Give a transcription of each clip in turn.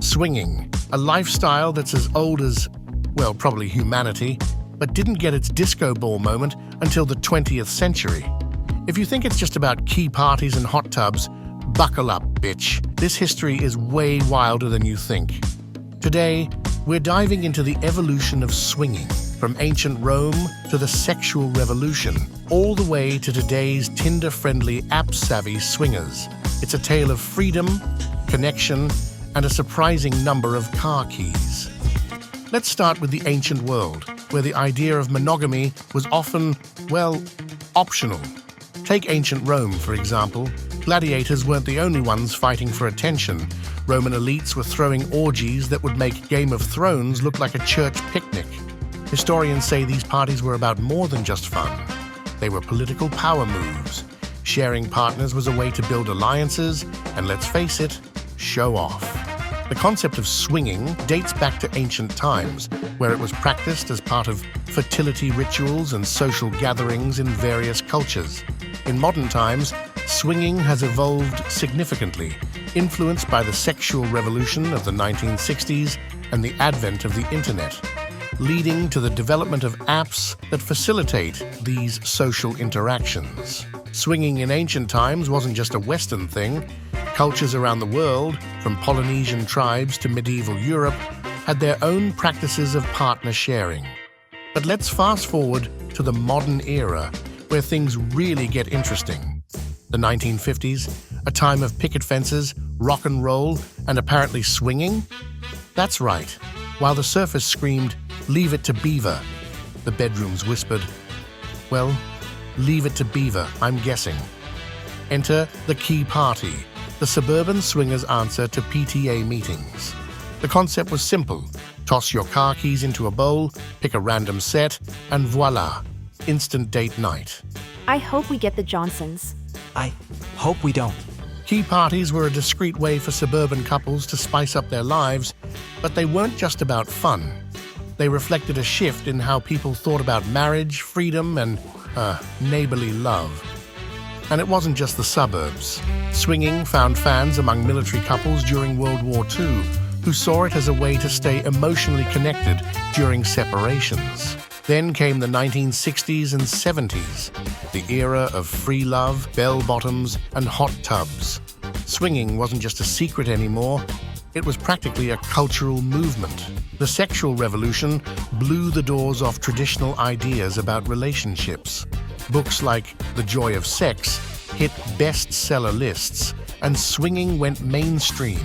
Swinging, a lifestyle that's as old as, well, probably humanity, but didn't get its disco ball moment until the 20th century. If you think it's just about key parties and hot tubs, buckle up, bitch. This history is way wilder than you think. Today, we're diving into the evolution of swinging, from ancient Rome to the sexual revolution, all the way to today's Tinder-friendly, app-savvy swingers. It's a tale of freedom, connection, and a surprising number of car keys. Let's start with the ancient world, where the idea of monogamy was often, well, optional. Take ancient Rome, for example. Gladiators weren't the only ones fighting for attention. Roman elites were throwing orgies that would make Game of Thrones look like a church picnic. Historians say these parties were about more than just fun. They were political power moves. Sharing partners was a way to build alliances, and let's face it, show off. The concept of swinging dates back to ancient times, where it was practiced as part of fertility rituals and social gatherings in various cultures. In modern times, swinging has evolved significantly, influenced by the sexual revolution of the 1960s and the advent of the internet, leading to the development of apps that facilitate these social interactions. Swinging in ancient times wasn't just a Western thing. Cultures around the world, from Polynesian tribes to medieval Europe, had their own practices of partner sharing. But let's fast forward to the modern era, where things really get interesting. The 1950s, a time of picket fences, rock and roll, and apparently swinging? That's right. While the surface screamed, "Leave it to Beaver," the bedrooms whispered, well, leave it to Beaver, I'm guessing. Enter the key party, the suburban swingers' answer to PTA meetings. The concept was simple. Toss your car keys into a bowl, pick a random set, and voila, instant date night. I hope we get the Johnsons. I hope we don't. Key parties were a discreet way for suburban couples to spice up their lives, but they weren't just about fun. They reflected a shift in how people thought about marriage, freedom, and neighborly love. And it wasn't just the suburbs. Swinging found fans among military couples during World War II, who saw it as a way to stay emotionally connected during separations. Then came the 1960s and 70s, the era of free love, bell-bottoms, and hot tubs. Swinging wasn't just a secret anymore. It was practically a cultural movement. The sexual revolution blew the doors off traditional ideas about relationships. Books like The Joy of Sex hit bestseller lists, and swinging went mainstream,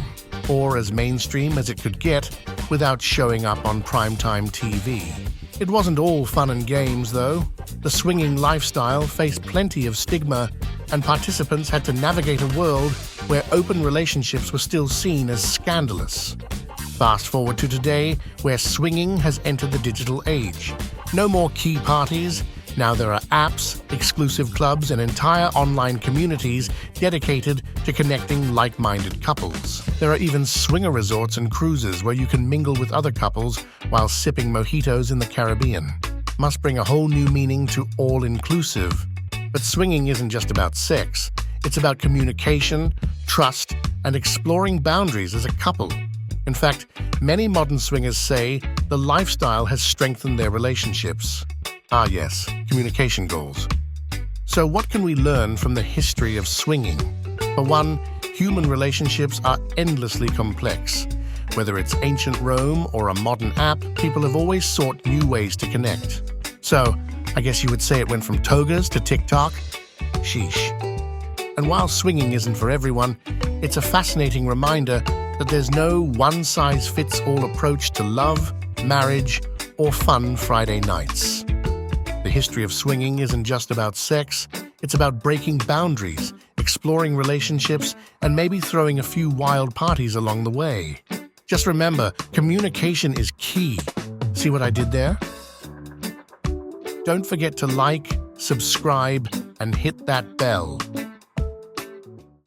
or as mainstream as it could get without showing up on primetime TV. It wasn't all fun and games, though. The swinging lifestyle faced plenty of stigma, and participants had to navigate a world where open relationships were still seen as scandalous. Fast forward to today, where swinging has entered the digital age. No more key parties. Now there are apps, exclusive clubs, and entire online communities dedicated to connecting like-minded couples. There are even swinger resorts and cruises where you can mingle with other couples while sipping mojitos in the Caribbean. Must bring a whole new meaning to all-inclusive. But swinging isn't just about sex. It's about communication, trust, and exploring boundaries as a couple. In fact, many modern swingers say the lifestyle has strengthened their relationships. Ah yes, communication goals. So what can we learn from the history of swinging? For one, human relationships are endlessly complex. Whether it's ancient Rome or a modern app, people have always sought new ways to connect. So, I guess you would say it went from togas to TikTok? Sheesh. And while swinging isn't for everyone, it's a fascinating reminder that there's no one-size-fits-all approach to love, marriage, or fun Friday nights. The history of swinging isn't just about sex, it's about breaking boundaries, exploring relationships, and maybe throwing a few wild parties along the way. Just remember, communication is key. See what I did there? Don't forget to like, subscribe, and hit that bell.